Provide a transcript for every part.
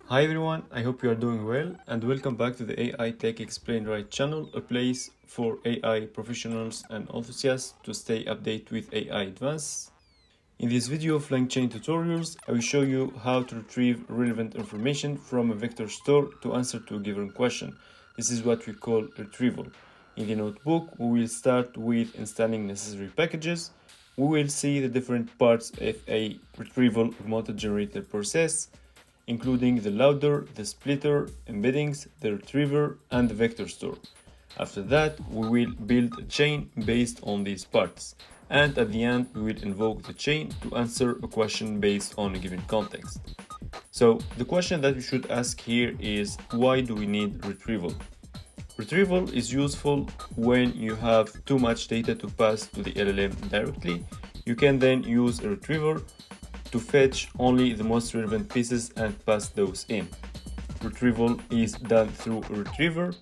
Hi everyone, I hope you are doing well and welcome back to the AI Tech Explained Right channel, a place for AI professionals and enthusiasts to stay updated with AI advances. In this video of LangChain tutorials, I will show you how to retrieve relevant information from a vector store to answer to a given question. This is what we call retrieval. In the notebook, we will start with installing necessary packages. We will see the different parts of a retrieval augmented generator process, including the loader, the splitter, embeddings, the retriever, and the vector store. After that, we will build a chain based on these parts. And at the end, we will invoke the chain to answer a question based on a given context. So the question that we should ask here is, why do we need retrieval? Retrieval is useful when you have too much data to pass to the LLM directly. You can then use a retriever to fetch only the most relevant pieces and pass those in. Retrieval is done through a retriever.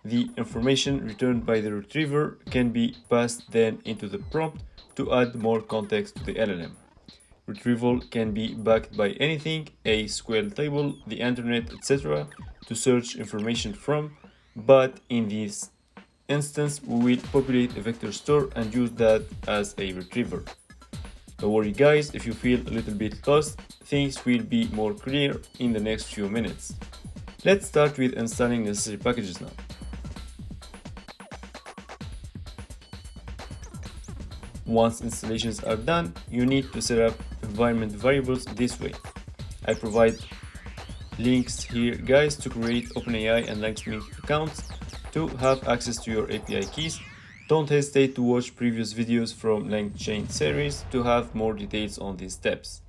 The information returned by the retriever can be passed then into the prompt to add more context to the LLM. Retrieval can be backed by anything, a SQL table, the internet, etc., to search information from, but in this instance we will populate a vector store and use that as a retriever. Don't worry guys, if you feel a little bit lost, things will be more clear in the next few minutes. Let's start with installing necessary packages now. Once installations are done, you need to set up environment variables this way. I provide links here guys to create OpenAI and LangChain accounts to have access to your API keys. Don't hesitate to watch previous videos from LangChain series to have more details on these steps.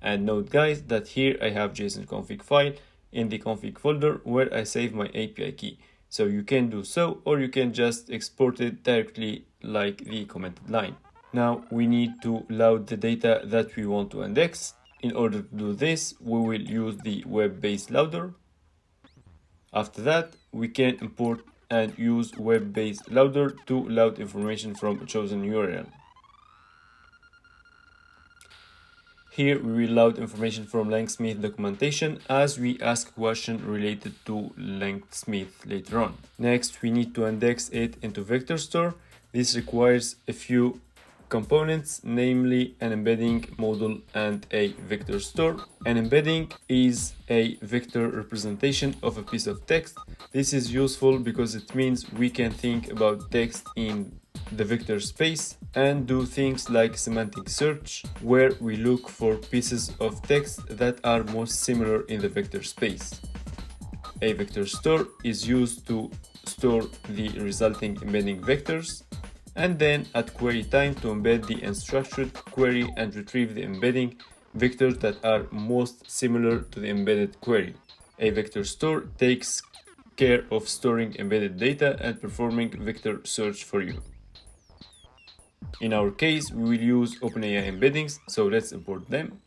And note guys that here I have JSON config file in the config folder where I save my API key. So you can do so, or you can just export it directly like the commented line. Now we need to load the data that we want to index. In order to do this, we will use the web-based loader. After that, we can import and use web-based loader to load information from a chosen URL. Here we will load information from LangSmith documentation as we ask a question related to LangSmith later on. Next, we need to index it into vectorstore. This requires a few components, namely an embedding module and a vector store. An embedding is a vector representation of a piece of text. This is useful because it means we can think about text in the vector space and do things like semantic search, where we look for pieces of text that are most similar in the vector space. A vector store is used to store the resulting embedding vectors, and then at query time to embed the unstructured query and retrieve the embedding vectors that are most similar to the embedded query. A vector store takes care of storing embedded data and performing vector search for you. In our case, we will use OpenAI embeddings, so let's import them.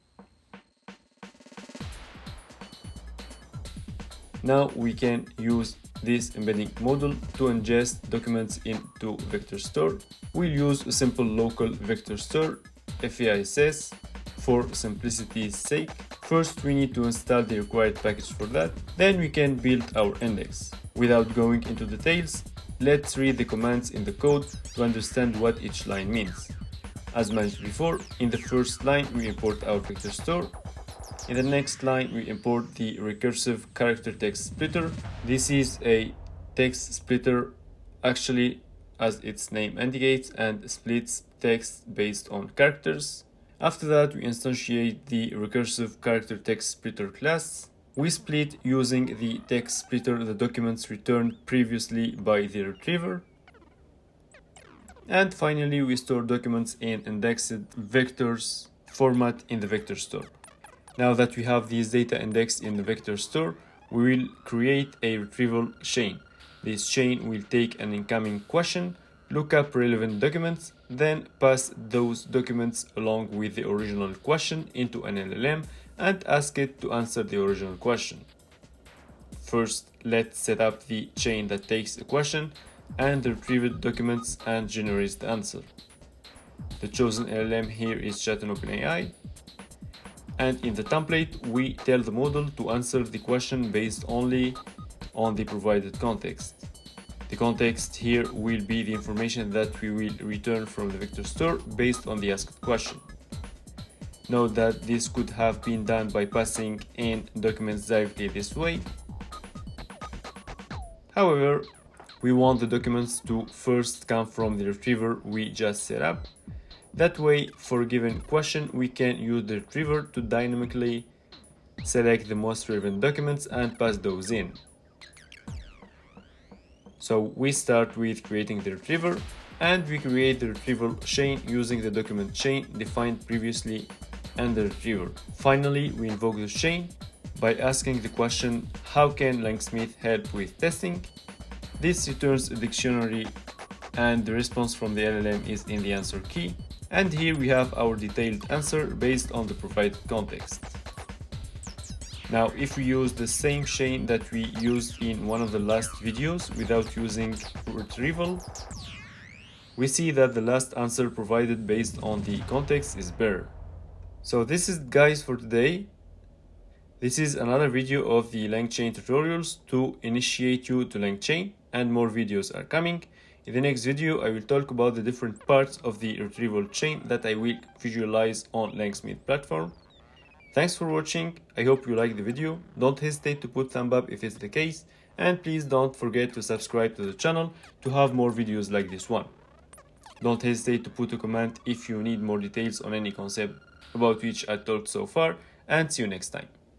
Now we can use this embedding module to ingest documents into vector store. We'll use a simple local vector store, FAISS, for simplicity's sake. First, we need to install the required package for that. Then we can build our index. Without going into details, let's read the commands in the code to understand what each line means. As mentioned before, in the first line we import our vector store. In the next line, we import the recursive character text splitter. This is a text splitter, actually, as its name indicates, and splits text based on characters. After that, we instantiate the recursive character text splitter class. We split using the text splitter the documents returned previously by the retriever. And finally, we store documents in indexed vectors format in the vector store. Now that we have these data indexed in the vector store, we will create a retrieval chain. This chain will take an incoming question, look up relevant documents, then pass those documents along with the original question into an LLM and ask it to answer the original question. First, let's set up the chain that takes a question and the retrieved documents and generates the answer. The chosen LLM here is Chat and OpenAI. And in the template, we tell the model to answer the question based only on the provided context. The context here will be the information that we will return from the vector store based on the asked question. Note that this could have been done by passing in documents directly this way. However, we want the documents to first come from the retriever we just set up. That way, for a given question, we can use the retriever to dynamically select the most relevant documents and pass those in. So we start with creating the retriever, and we create the retrieval chain using the document chain defined previously and the retriever. Finally, we invoke the chain by asking the question, how can LangSmith help with testing? This returns a dictionary and the response from the LLM is in the answer key. And here we have our detailed answer based on the provided context. Now, if we use the same chain that we used in one of the last videos without using retrieval, we see that the last answer provided based on the context is better. So this is guys for today. This is another video of the LangChain tutorials to initiate you to LangChain, and more videos are coming. In the next video, I will talk about the different parts of the retrieval chain that I will visualize on LangSmith platform. Thanks for watching. I hope you liked the video. Don't hesitate to put thumb up if it's the case, and please don't forget to subscribe to the channel to have more videos like this one. Don't hesitate to put a comment if you need more details on any concept about which I talked so far, and see you next time.